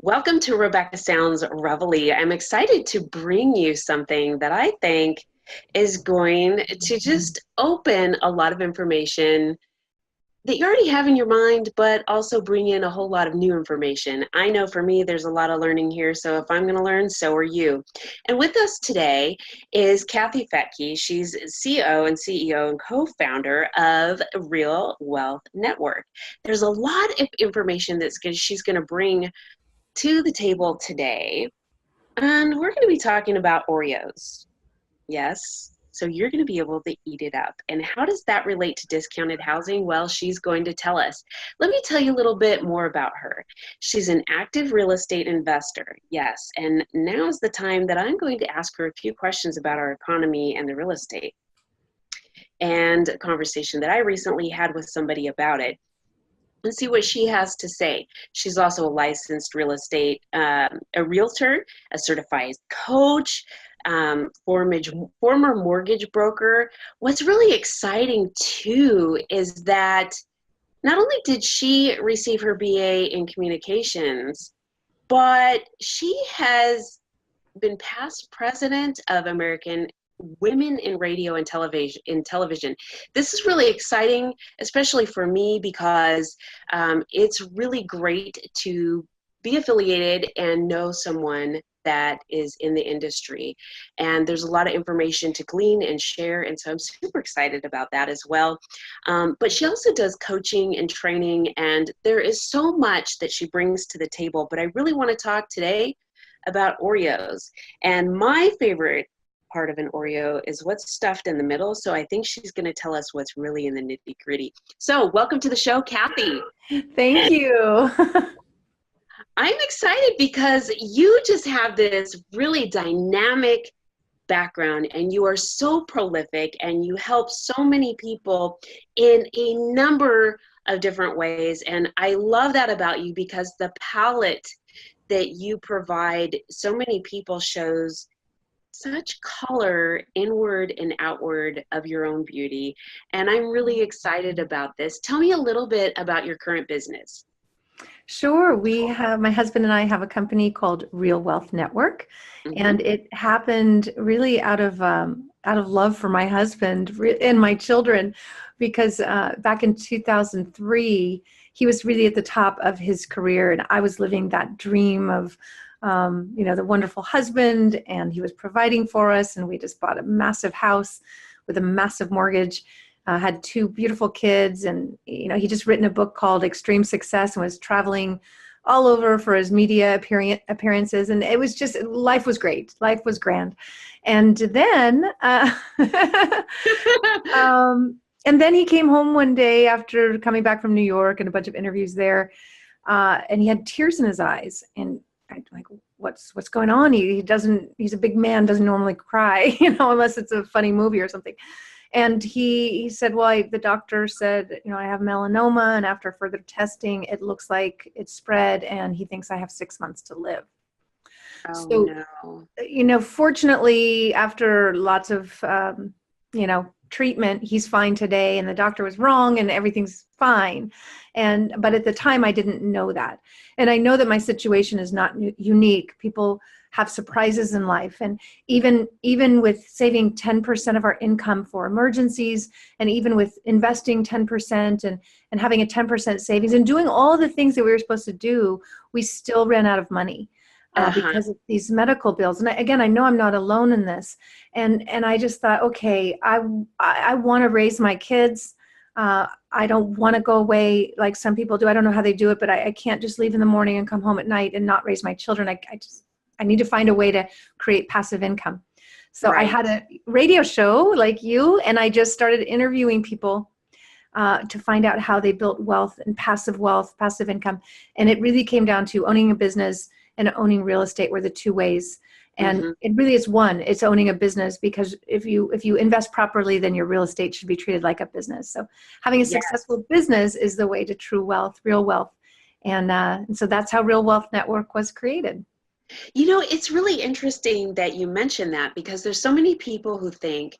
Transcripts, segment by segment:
Welcome to Rebecca Sounds Reveille. I'm excited to bring you something that I think is going to just open a lot of information that you already have in your mind, but also bring in a whole lot of new information. I know for me, there's a lot of learning here, so if I'm going to learn, so are you. And with us today is Kathy Fettke. She's CEO and co-founder of Real Wealth Network. There's a lot of information that she's going to bring to the table today, and we're going to be talking about Oreos. Yes, so you're going to be able to eat it up. And how does that relate to discounted housing? Well, she's going to tell us. Let me tell you a little bit more about her. She's an active real estate investor. Yes, and now's the time that I'm going to ask her a few questions about our economy and the real estate, and a conversation that I recently had with somebody about it, and see what she has to say. She's also a licensed real estate, a realtor, a certified coach, former mortgage broker. What's really exciting too is that not only did she receive her BA in communications, but she has been past president of American Women in Radio and Television. This is really exciting, especially for me, because it's really great to be affiliated and know someone that is in the industry. And there's a lot of information to glean and share, and so I'm super excited about that as well. But she also does coaching and training, and there is so much that she brings to the table. But I really want to talk today about Oreos. And my favorite part of an Oreo is what's stuffed in the middle. So I think she's going to tell us what's really in the nitty gritty. So welcome to the show, Kathy. Thank you. I'm excited because you just have this really dynamic background, and you are so prolific, and you help so many people in a number of different ways. And I love that about you, because the palette that you provide so many people shows such color inward and outward of your own beauty. And I'm really excited about this. Tell me a little bit about your current business. Sure. My husband and I have a company called Real Wealth Network, and it happened really out of love for my husband and my children, because back in 2003, he was really at the top of his career, and I was living that dream of the wonderful husband, and he was providing for us, and we just bought a massive house with a massive mortgage, had two beautiful kids, and he just written a book called Extreme Success and was traveling all over for his media appearances, and it was just, life was great, life was grand. And then and then he came home one day after coming back from New York and a bunch of interviews there, and he had tears in his eyes, and I'm like, what's going on? He's a big man, doesn't normally cry, unless it's a funny movie or something. And he said, well, the doctor said, I have melanoma, and after further testing, it looks like it's spread, and he thinks I have 6 months to live. Oh, so, no. Fortunately, after lots of, treatment, he's fine today, and the doctor was wrong, and everything's fine. But at the time, I didn't know that. And I know that my situation is not unique. People have surprises in life. And even with saving 10% of our income for emergencies, and even with investing 10% and having a 10% savings and doing all the things that we were supposed to do, we still ran out of money. Because of these medical bills. And I know I'm not alone in this. And I just thought, okay, I want to raise my kids. I don't want to go away like some people do. I don't know how they do it, but I can't just leave in the morning and come home at night and not raise my children. I need to find a way to create passive income. So I had a radio show like you, and I just started interviewing people to find out how they built wealth, passive income. And it really came down to owning a business and owning real estate were the two ways. And it really is one. It's owning a business, because if you invest properly, then your real estate should be treated like a business. So having a successful business is the way to true wealth, real wealth. And so that's how Real Wealth Network was created. You know, it's really interesting that you mentioned that, because there's so many people who think,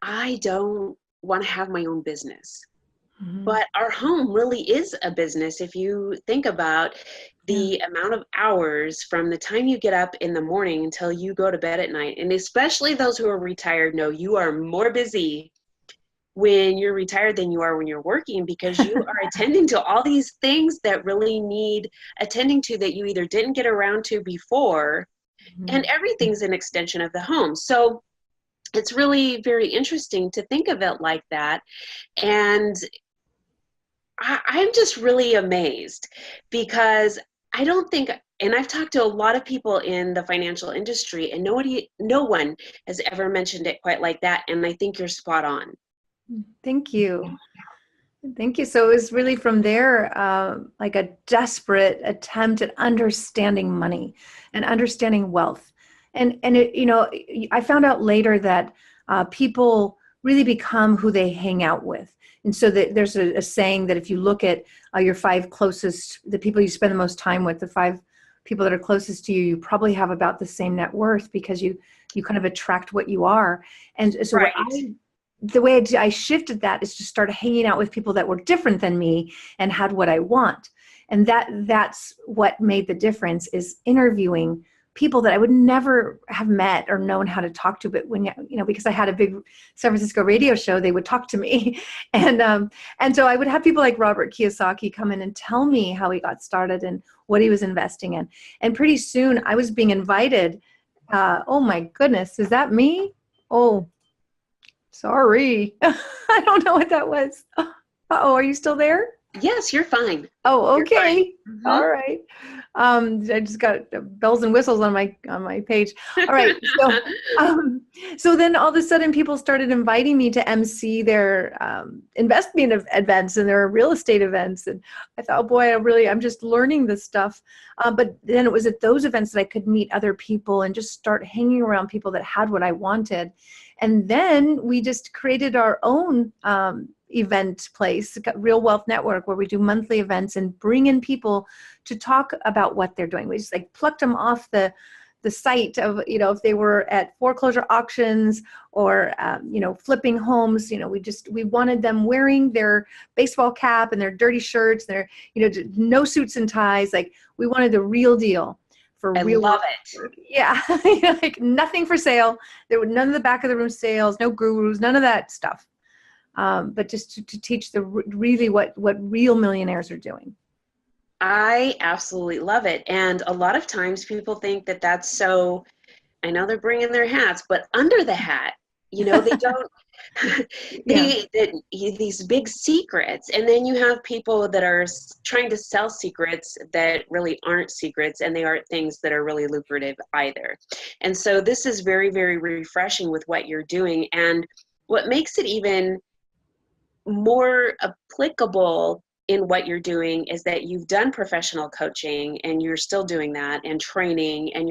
I don't want to have my own business. Mm-hmm. But our home really is a business. If you think about the amount of hours from the time you get up in the morning until you go to bed at night, and especially those who are retired know you are more busy when you're retired than you are when you're working, because you are attending to all these things that really need attending to that you either didn't get around to before, and everything's an extension of the home. So it's really very interesting to think of it like that. And I'm just really amazed, because I don't think, and I've talked to a lot of people in the financial industry, and no one has ever mentioned it quite like that. And I think you're spot on. Thank you. Thank you. So it was really from there, like a desperate attempt at understanding money and understanding wealth. And it, I found out later that people really become who they hang out with. And so there's a saying that if you look at your 5 closest, the people you spend the most time with, the 5 people that are closest to you, you probably have about the same net worth, because you kind of attract what you are. And so Right. the way I shifted that is to start hanging out with people that were different than me and had what I want. And that's what made the difference, is interviewing people that I would never have met or known how to talk to. But when, because I had a big San Francisco radio show, they would talk to me. And so I would have people like Robert Kiyosaki come in and tell me how he got started and what he was investing in. And pretty soon I was being invited. Oh my goodness, is that me? Oh, sorry. I don't know what that was. Uh-oh, are you still there? Yes, you're fine. Oh, okay. Mm-hmm. All right. I just got bells and whistles on my page. All right. So then all of a sudden people started inviting me to MC their investment events and their real estate events. And I thought, oh boy, I'm just learning this stuff. But then it was at those events that I could meet other people and just start hanging around people that had what I wanted. And then we just created our own event place, Real Wealth Network, where we do monthly events and bring in people to talk about what they're doing. We just like plucked them off the site of, if they were at foreclosure auctions or, flipping homes, we wanted them wearing their baseball cap and their dirty shirts, their, no suits and ties. Like, we wanted the real deal. I love it. Yeah. Like nothing for sale. There were none of the back of the room sales, no gurus, none of that stuff. But just to teach really what real millionaires are doing. I absolutely love it. And a lot of times people think that that's so, I know they're bringing their hats, but under the hat, they don't, these big secrets. And then you have people that are trying to sell secrets that really aren't secrets, and they aren't things that are really lucrative either. And so this is very, very refreshing with what you're doing. And what makes it even more applicable in what you're doing is that you've done professional coaching, and you're still doing that, and training, and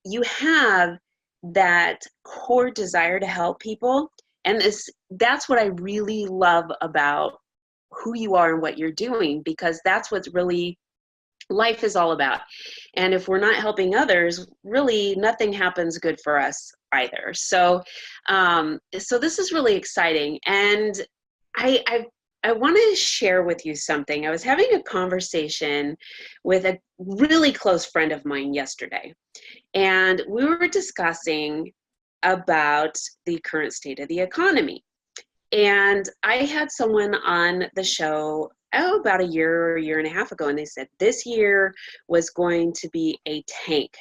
you have that core desire to help people. And that's what I really love about who you are and what you're doing, because that's what's really life is all about. And if we're not helping others, really nothing happens good for us either. So this is really exciting. And I want to share with you something. I was having a conversation with a really close friend of mine yesterday, and we were discussing about the current state of the economy. And I had someone on the show about a year and a half ago, and they said this year was going to be a tank.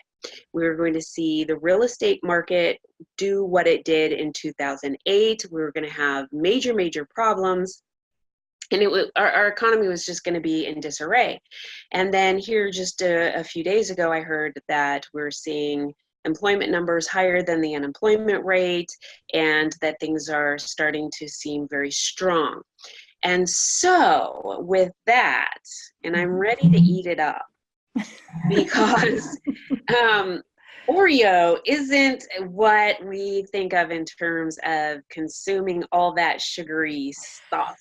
We were going to see the real estate market do what it did in 2008. We were going to have major, major problems. And our economy was just going to be in disarray. And then here just a few days ago, I heard that we're seeing employment numbers higher than the unemployment rate, and that things are starting to seem very strong. And so with that, and I'm ready to eat it up, because OREO isn't what we think of in terms of consuming all that sugary stuff.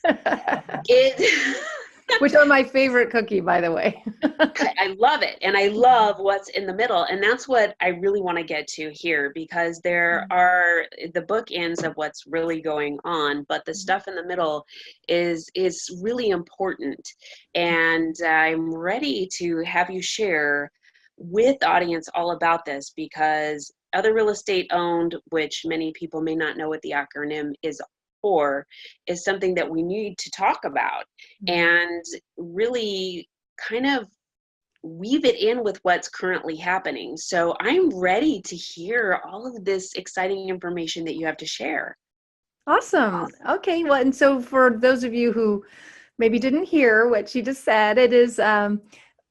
which are my favorite cookie, by the way. I love it. And I love what's in the middle. And that's what I really want to get to here, because there are the bookends of what's really going on, but the stuff in the middle is really important. And I'm ready to have you share with the audience all about this, because other real estate owned, which many people may not know what the acronym is for, is something that we need to talk about and really kind of weave it in with what's currently happening. So I'm ready to hear all of this exciting information that you have to share. Awesome. Okay. Well, and so for those of you who maybe didn't hear what she just said, it is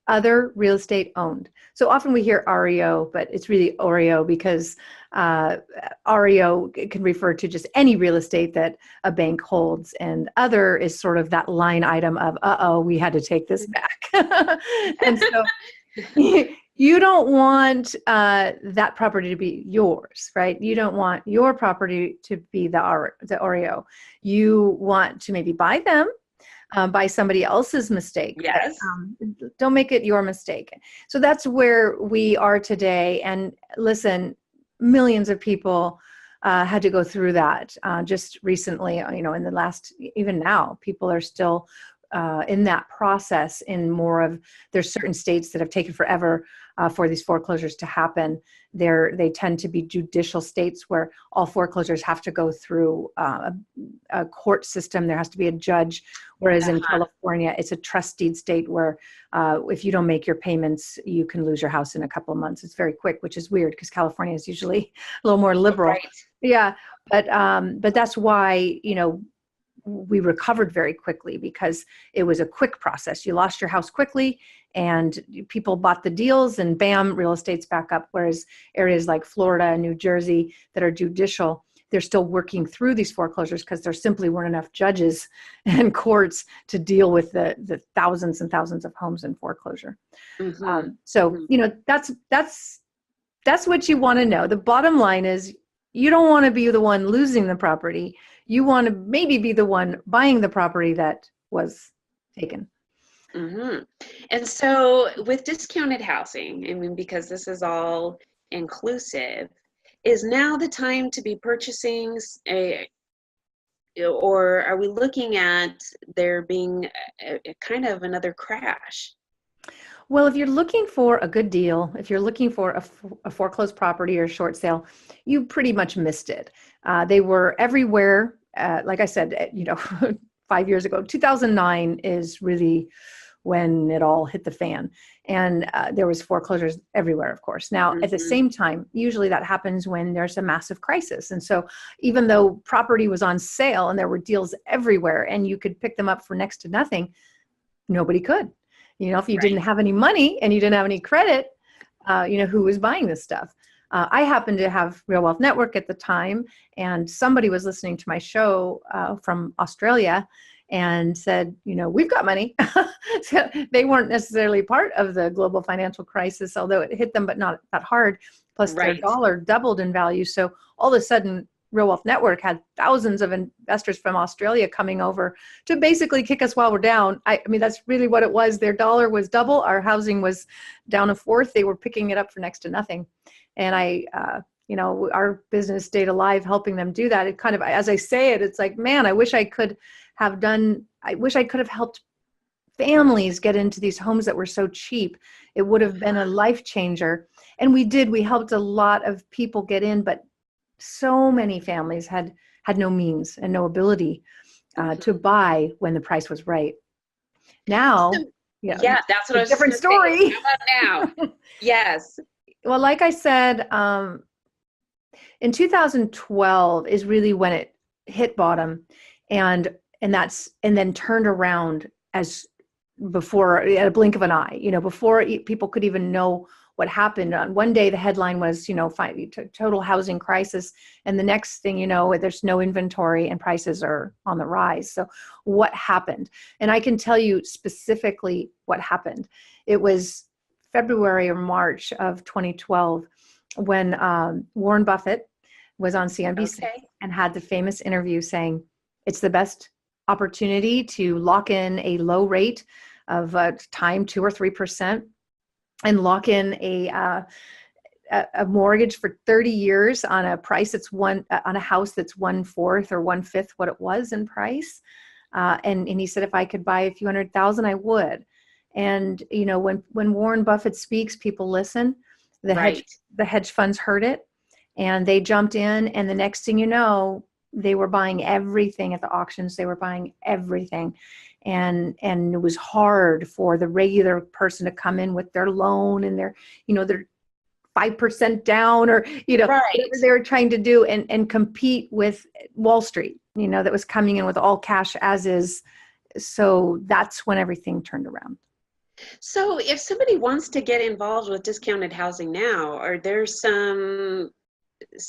other real estate owned. So often we hear REO, but it's really OREO, because REO can refer to just any real estate that a bank holds, and other is sort of that line item of, we had to take this back. And so you don't want that property to be yours, right? You don't want your property to be the OREO. You want to maybe buy them by somebody else's mistake. Yes. But, don't make it your mistake. So that's where we are today. And listen, millions of people had to go through that just recently, in the last, even now, people are still in that process. In more of, there's certain states that have taken forever for these foreclosures to happen. They tend to be judicial states where all foreclosures have to go through a court system. There has to be a judge. Whereas in California, it's a trust deed state where if you don't make your payments, you can lose your house in a couple of months. It's very quick, which is weird because California is usually a little more liberal. Right. Yeah, but that's why, we recovered very quickly, because it was a quick process. You lost your house quickly and people bought the deals, and bam, real estate's back up. Whereas areas like Florida and New Jersey that are judicial, they're still working through these foreclosures because there simply weren't enough judges and courts to deal with the thousands and thousands of homes in foreclosure. That's what you want to know. The bottom line is, you don't want to be the one losing the property. You want to maybe be the one buying the property that was taken. Mm-hmm. And so with discounted housing, because this is all inclusive, is now the time to be purchasing or are we looking at there being a kind of another crash? Well, if you're looking for a good deal, if you're looking for a foreclosed property or a short sale, you pretty much missed it. They were everywhere. Like I said, 5 years ago, 2009 is really when it all hit the fan. And there was foreclosures everywhere, of course. Now, at the same time, usually that happens when there's a massive crisis. And so even though property was on sale and there were deals everywhere and you could pick them up for next to nothing, nobody could. If you didn't have any money and you didn't have any credit, who was buying this stuff? I happened to have Real Wealth Network at the time, and somebody was listening to my show from Australia and said, we've got money. So they weren't necessarily part of the global financial crisis, although it hit them, but not that hard. Plus their dollar doubled in value. So all of a sudden, Real Wealth Network had thousands of investors from Australia coming over to basically kick us while we're down. I mean, that's really what it was. Their dollar was double. Our housing was down a fourth. They were picking it up for next to nothing. And our business stayed alive helping them do that. It kind of, as I say it, it's like, man, I wish I could have helped families get into these homes that were so cheap. It would have been a life changer. And we did. We helped a lot of people get in, but so many families had no means and no ability to buy when the price was right. Now, that's what I was different story. How about now? Yes. Well, like I said, in 2012 is really when it hit bottom, and then turned around as before, at a blink of an eye. Before people could even know what happened. On one day, the headline was, total housing crisis. And the next thing you know, there's no inventory and prices are on the rise. So what happened? And I can tell you specifically what happened. It was February or March of 2012 when Warren Buffett was on CNBC and had the famous interview saying, it's the best opportunity to lock in a low rate of time, 2 or 3%, and lock in a mortgage for 30 years on a price that's on a house that's 1/4 or 1/5 what it was in price. And he said, if I could buy a few $100,000, I would. And, you know, when Warren Buffett speaks, people listen. The hedge funds heard it, and they jumped in. And the next thing you know, they were buying everything at the auctions. They were buying everything. And it was hard for the regular person to come in with their loan and their 5% down, or, whatever they were trying to do, and compete with Wall Street, that was coming in with all cash as is. So that's when everything turned around. So if somebody wants to get involved with discounted housing now, are there some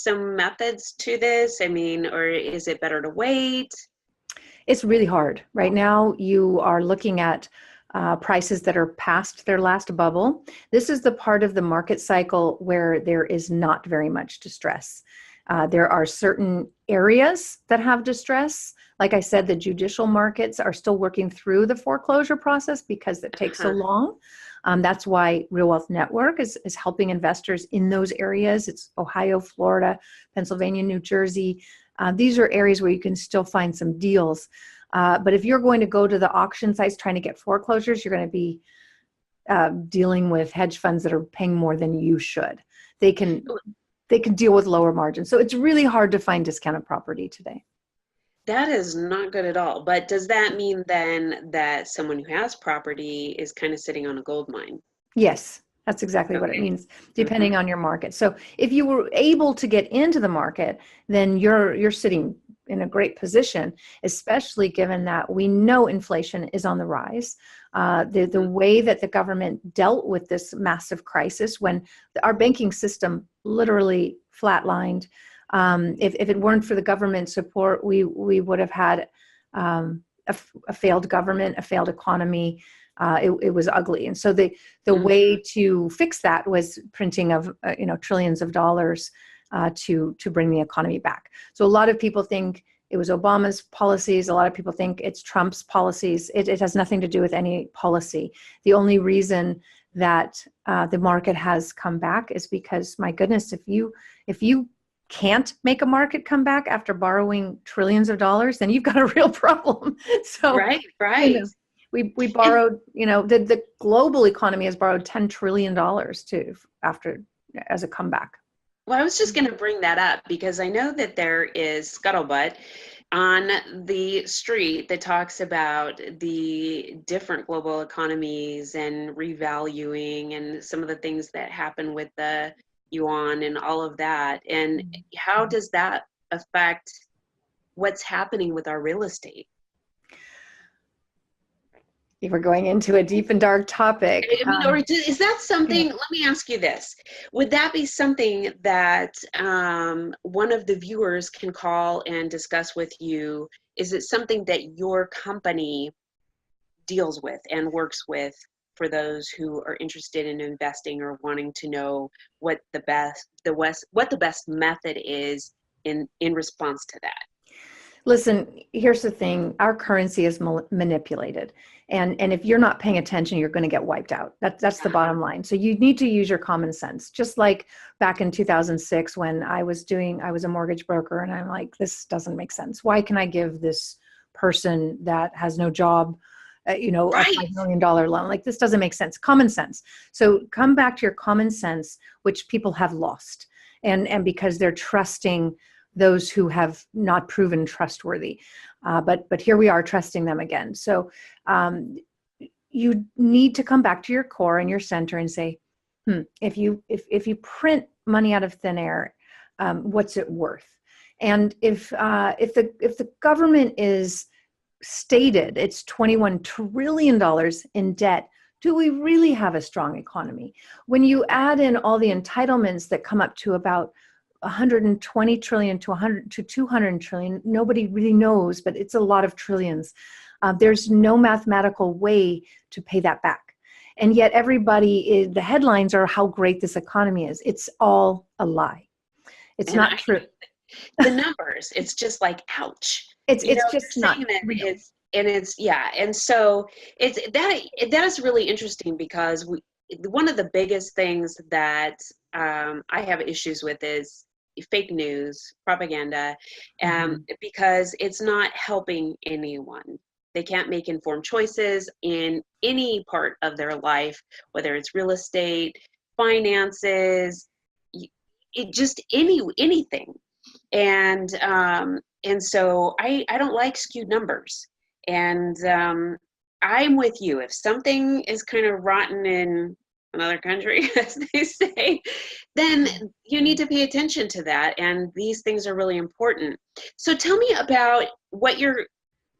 methods to this? I mean, or is it better to wait? It's really hard. Right now, you are looking at prices that are past their last bubble. This is the part of the market cycle where there is not very much distress. There are certain areas that have distress. Like I said, the judicial markets are still working through the foreclosure process because it takes so long. That's why Real Wealth Network is helping investors in those areas. It's Ohio, Florida, Pennsylvania, New Jersey. These are areas where you can still find some deals. But if you're going to go to the auction sites trying to get foreclosures, you're going to be dealing with hedge funds that are paying more than you should. They can deal with lower margins. So it's really hard to find discounted property today. That is not good at all. But does that mean then that someone who has property is kind of sitting on a gold mine? Yes, that's exactly what it means, depending on your market. So if you were able to get into the market, then you're sitting in a great position, especially given that we know inflation is on the rise. The way that the government dealt with this massive crisis, when our banking system literally flatlined, if it weren't for the government support, we would have had a failed government, a failed economy. It was ugly. And so the way to fix that was printing of trillions of dollars to bring the economy back. So a lot of people think it was Obama's policies. A lot of people think it's Trump's policies. It has nothing to do with any policy. The only reason that the market has come back is because, my goodness, if you can't make a market come back after borrowing trillions of dollars, then you've got a real problem. So right. We borrowed, the global economy has borrowed $10 trillion as a comeback. Well, I was just going to bring that up because I know that there is scuttlebutt on the street that talks about the different global economies and revaluing and some of the things that happen with the yuan and all of that. And how does that affect what's happening with our real estate? We're going into a deep and dark topic. Or is that something, let me ask you this. Would that be something that one of the viewers can call and discuss with you? Is it something that your company deals with and works with for those who are interested in investing or wanting to know what the best method is in response to that? Listen, here's the thing. Our currency is manipulated. And if you're not paying attention, you're going to get wiped out. That's the bottom line. So you need to use your common sense. Just like back in 2006 when I was a mortgage broker, and I'm like, this doesn't make sense. Why can I give this person that has no job, a $5 million loan? Like, this doesn't make sense. Common sense. So come back to your common sense, which people have lost. And because they're trusting those who have not proven trustworthy. But here we are trusting them again. So you need to come back to your core and your center and say, if you print money out of thin air, what's it worth? And if the government is stated it's $21 trillion in debt, do we really have a strong economy? When you add in all the entitlements that come up to about 120 trillion to 200 trillion, nobody really knows, but it's a lot of trillions. There's no mathematical way to pay that back. And yet the headlines are how great this economy is. It's all a lie. It's not true. The numbers, it's just like, ouch. It's just you're not saying that real. and so that is really interesting because one of the biggest things that I have issues with is fake news, propaganda, because it's not helping anyone. They can't make informed choices in any part of their life, whether it's real estate, finances, it just anything. And so I don't like skewed numbers. And I'm with you. If something is kind of rotten in another country, as they say, then you need to pay attention to that. And these things are really important. So tell me about what your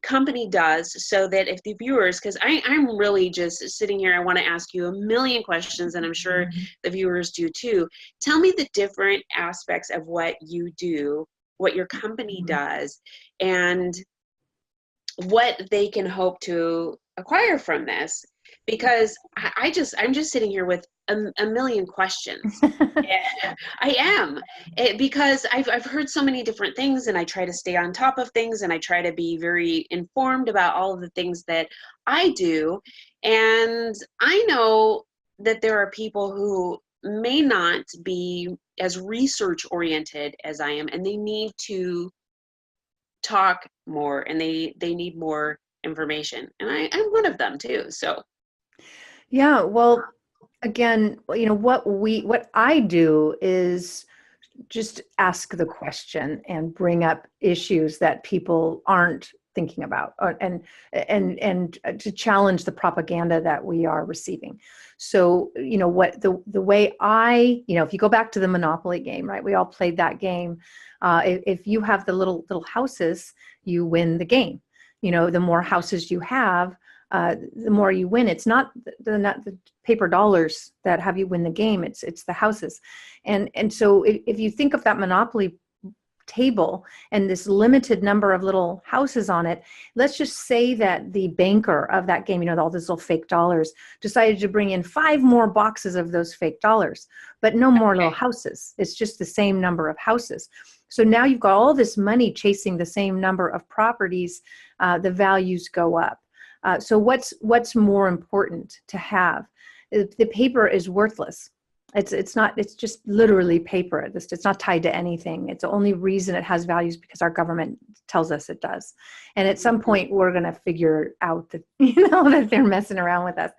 company does so that if the viewers, because I'm really just sitting here, I want to ask you a million questions, and I'm sure the viewers do too. Tell me the different aspects of what you do, what your company does, and what they can hope to acquire from this, because I'm just sitting here with a million questions. I am, because I've heard so many different things, and I try to stay on top of things, and I try to be very informed about all of the things that I do. And I know that there are people who may not be as research oriented as I am, and they need to talk more, and they need more information, and I'm one of them too. So Yeah, well, again, what I do is just ask the question and bring up issues that people aren't thinking about, and to challenge the propaganda that we are receiving. So, what the way if you go back to the Monopoly game, right? We all played that game. If you have the little houses, you win the game. The more houses you have, the more you win. It's not the paper dollars that have you win the game. It's the houses. And so if you think of that Monopoly table and this limited number of little houses on it, let's just say that the banker of that game, all those little fake dollars, decided to bring in 5 more boxes of those fake dollars, but no more little houses. It's just the same number of houses. So now you've got all this money chasing the same number of properties. The values go up. So what's more important to have? The paper is worthless. It's just literally paper. It's not tied to anything. It's the only reason it has values because our government tells us it does. And at some point we're going to figure out that, that they're messing around with us.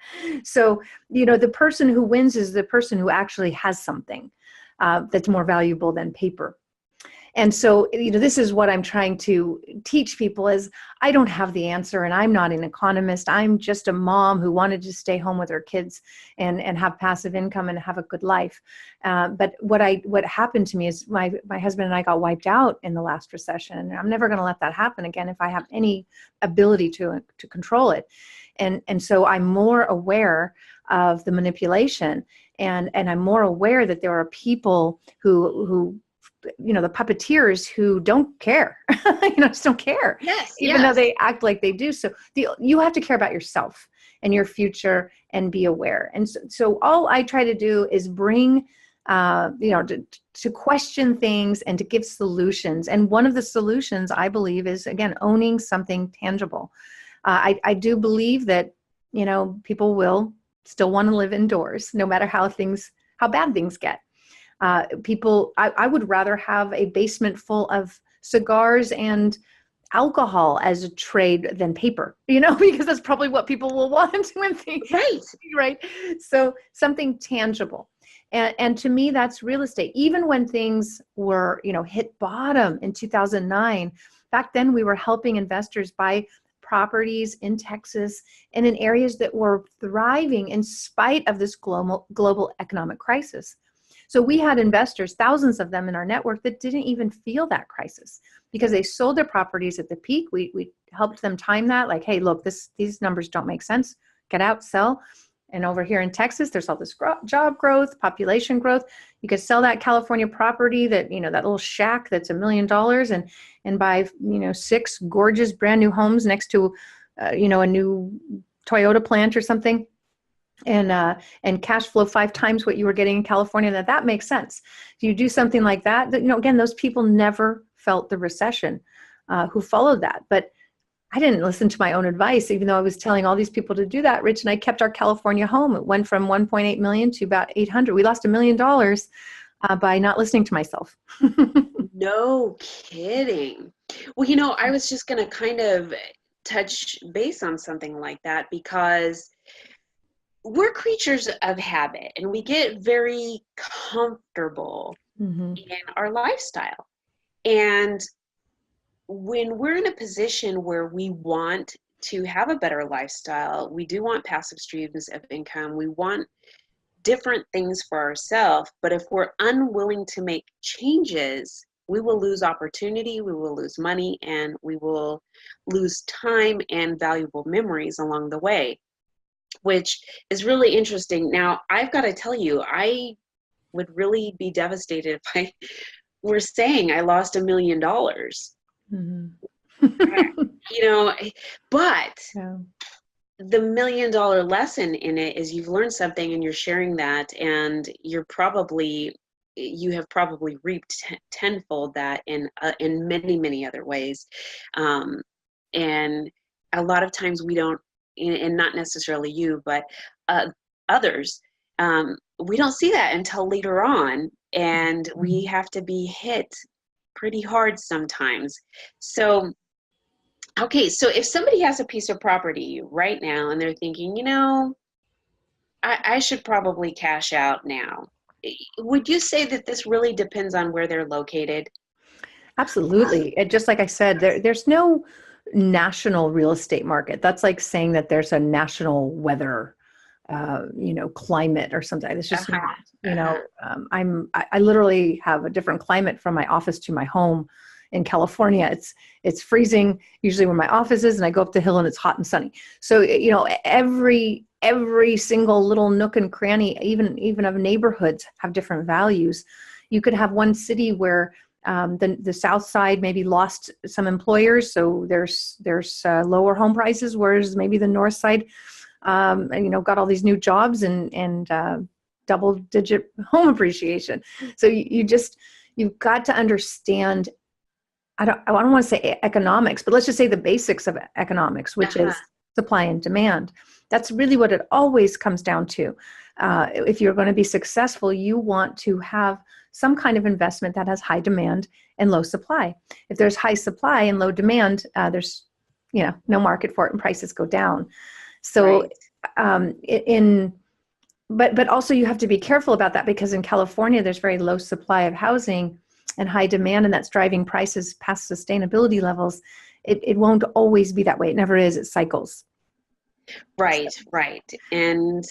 So, the person who wins is the person who actually has something that's more valuable than paper. And so, this is what I'm trying to teach people is I don't have the answer, and I'm not an economist. I'm just a mom who wanted to stay home with her kids and have passive income and have a good life. But what happened to me is my husband and I got wiped out in the last recession, and I'm never going to let that happen again if I have any ability to control it. And so I'm more aware of the manipulation, and I'm more aware that there are people who the puppeteers who don't care, just don't care. Yes, even though they act like they do. So you have to care about yourself and your future and be aware. And so all I try to do is bring, to question things and to give solutions. And one of the solutions I believe is, again, owning something tangible. I do believe that, people will still want to live indoors, no matter how bad things get. I would rather have a basement full of cigars and alcohol as a trade than paper, because that's probably what people will want when they, right. So something tangible. And to me, that's real estate. Even when things were, hit bottom in 2009, back then we were helping investors buy properties in Texas and in areas that were thriving in spite of this global economic crisis. So we had investors, thousands of them in our network, that didn't even feel that crisis because they sold their properties at the peak. We helped them time that, like, hey, look, these numbers don't make sense. Get out, sell. And over here in Texas, there's all this job growth, population growth. You could sell that California property, that that little shack that's $1 million, and buy 6 gorgeous brand new homes next to a new Toyota plant or something. And cash flow 5 times what you were getting in California, that makes sense. Do you do something like that? Again, those people never felt the recession. who followed that. But I didn't listen to my own advice, even though I was telling all these people to do that. Rich and I kept our California home. It went from 1.8 million to about 800. We lost $1 million by not listening to myself. No kidding. Well, you know, I was just going to kind of touch base on something like that, because we're creatures of habit and we get very comfortable in our lifestyle. And when we're in a position where we want to have a better lifestyle, we do want passive streams of income, we want different things for ourselves, but if we're unwilling to make changes, we will lose opportunity, we will lose money, and we will lose time and valuable memories along the way, which is really interesting. Now, I've got to tell you, I would really be devastated if I were saying I lost $1 million. You know, but the $1 million lesson in it is you've learned something and you're sharing that, and you have probably reaped tenfold that in many other ways. And a lot of times we don't, and not necessarily you, but others, we don't see that until later on, and we have to be hit pretty hard sometimes. So, okay, so if somebody has a piece of property right now and they're thinking, you know, I should probably cash out now, would you say that this really depends on where they're located? Absolutely. And just like I said, there's no national real estate market. That's like saying that there's a national weather, climate or something. It's just not, I literally have a different climate from my office to my home in California. It's freezing usually where my office is, and I go up the hill and it's hot and sunny. So, every single little nook and cranny, even of neighborhoods, have different values. You could have one city where the south side maybe lost some employers, so there's lower home prices, whereas maybe the north side, got all these new jobs and double-digit home appreciation. So you've got to understand. I don't want to say economics, but let's just say the basics of economics, which is supply and demand. That's really what it always comes down to. If you're going to be successful, you want to have some kind of investment that has high demand and low supply. If there's high supply and low demand, there's no market for it and prices go down. So but also you have to be careful about that, because in California there's very low supply of housing and high demand, and that's driving prices past sustainability levels. It won't always be that way. It never is. It cycles. Right. And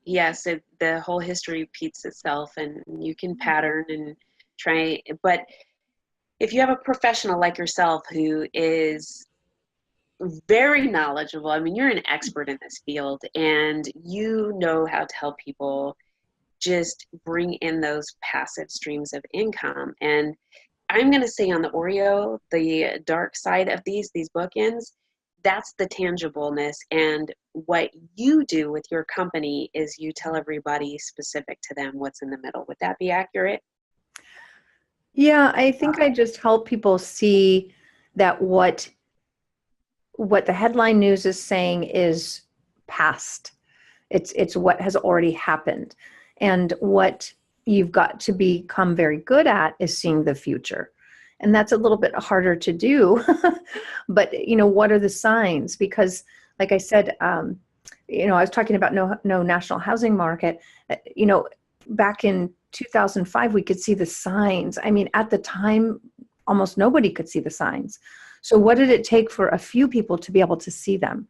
yes, the whole history repeats itself, and you can pattern and try. But if you have a professional like yourself who is very knowledgeable, I mean, you're an expert in this field, and you know how to help people just bring in those passive streams of income. And I'm going to say on the OREO, the dark side of these bookends, that's the tangibleness. And what you do with your company is you tell everybody specific to them what's in the middle. Would that be accurate? Yeah, I think I just help people see that what the headline news is saying is past. It's what has already happened. And what you've got to become very good at is seeing the future. And that's a little bit harder to do. But, what are the signs? Because like I said, I was talking about no national housing market. Back in 2005, we could see the signs. I mean, at the time, almost nobody could see the signs. So what did it take for a few people to be able to see them?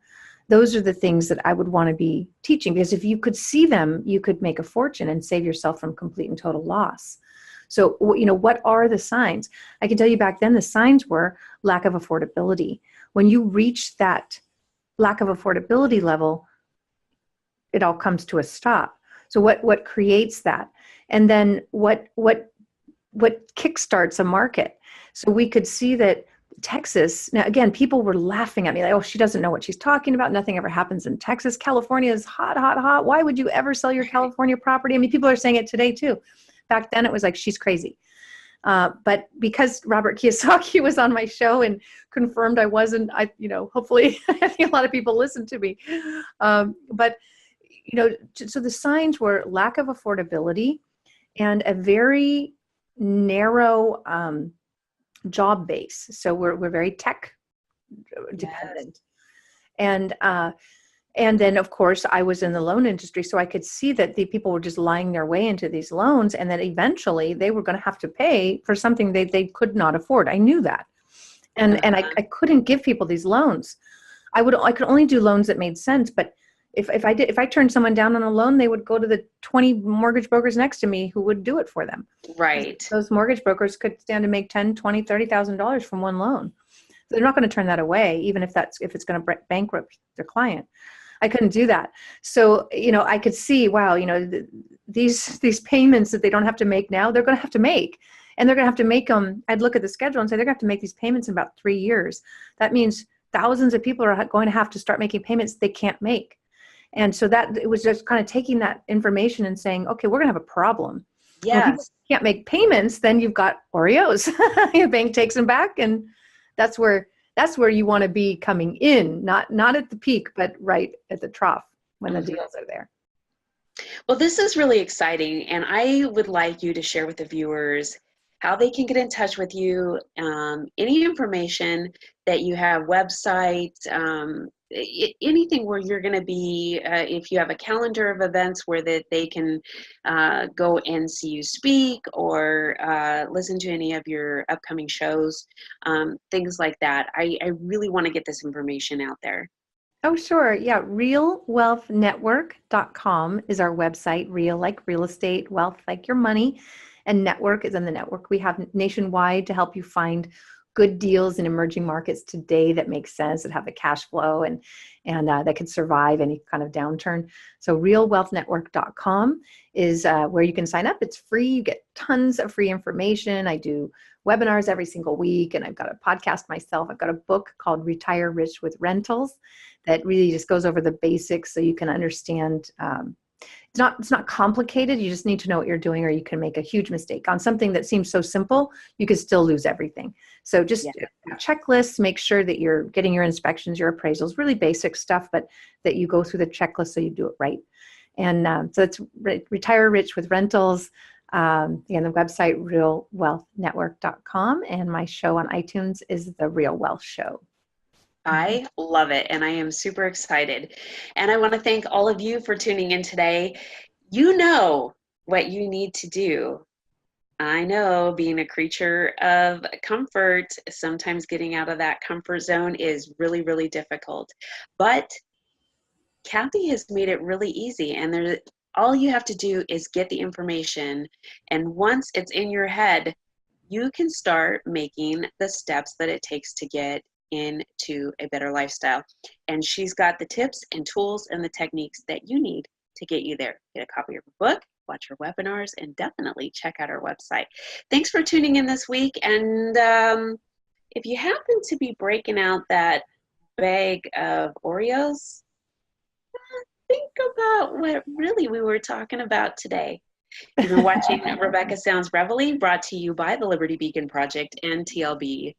Those are the things that I would want to be teaching, because if you could see them, you could make a fortune and save yourself from complete and total loss. So, what are the signs? I can tell you back then, the signs were lack of affordability. When you reach that lack of affordability level, it all comes to a stop. So what creates that? And then what kickstarts a market? So we could see that Texas, now again, people were laughing at me like, oh, she doesn't know what she's talking about. Nothing ever happens in Texas. California is hot, hot, hot. Why would you ever sell your California property? I mean, people are saying it today too. Back then it was like, she's crazy. But because Robert Kiyosaki was on my show and confirmed I wasn't, hopefully I think a lot of people listened to me. But, so the signs were lack of affordability and a very narrow job base. So we're very tech dependent. Yes. And then, of course, I was in the loan industry, so I could see that the people were just lying their way into these loans, and that eventually they were going to have to pay for something they could not afford. I knew that, and I couldn't give people these loans. I could only do loans that made sense. But if I turned someone down on a loan, they would go to the 20 mortgage brokers next to me who would do it for them. Right. Those mortgage brokers could stand to make $10,000, $20,000, $30,000 from one loan. So they're not going to turn that away, even if it's going to bankrupt their client. I couldn't do that. So, I could see, wow, these payments that they don't have to make now, they're going to have to make. And they're going to have to make them. I'd look at the schedule and say, they're going to have to make these payments in about 3 years. That means thousands of people are going to have to start making payments they can't make. And so that it was just kind of taking that information and saying, okay, we're going to have a problem. Yes. When people can't make payments, then you've got OREOs. Your bank takes them back, and that's where you want to be coming in, not at the peak, but right at the trough when the deals are there. Well, this is really exciting, and I would like you to share with the viewers how they can get in touch with you, any information that you have, websites, anything where you're going to be, if you have a calendar of events where that they can go and see you speak, or listen to any of your upcoming shows, things like that. I really want to get this information out there. Oh, sure. Yeah. realwealthnetwork.com is our website. Real like real estate, wealth like your money, and network is in the network we have nationwide to help you find good deals in emerging markets today that make sense, that have the cash flow and that can survive any kind of downturn. So realwealthnetwork.com is where you can sign up. It's free. You get tons of free information. I do webinars every single week, and I've got a podcast myself. I've got a book called Retire Rich with Rentals that really just goes over the basics so you can understand. It's not complicated. You just need to know what you're doing, or you can make a huge mistake on something that seems so simple. You could still lose everything. So just checklists, make sure that you're getting your inspections, your appraisals, really basic stuff, but that you go through the checklist so you do it right. And so it's Retire Rich with Rentals. And the website realwealthnetwork.com, and my show on iTunes is The Real Wealth Show. I love it, and I am super excited. And I want to thank all of you for tuning in today. You know what you need to do. I know, being a creature of comfort, sometimes getting out of that comfort zone is really, really difficult. But Kathy has made it really easy, and all you have to do is get the information, and once it's in your head, you can start making the steps that it takes to get into a better lifestyle. And she's got the tips and tools and the techniques that you need to get you there. Get a copy of her book, watch her webinars, and definitely check out her website. Thanks for tuning in this week. And if you happen to be breaking out that bag of Oreos, think about what really we were talking about today. You've been watching Rebecca Sounds Reveille, brought to you by the Liberty Beacon Project and TLBTV.com.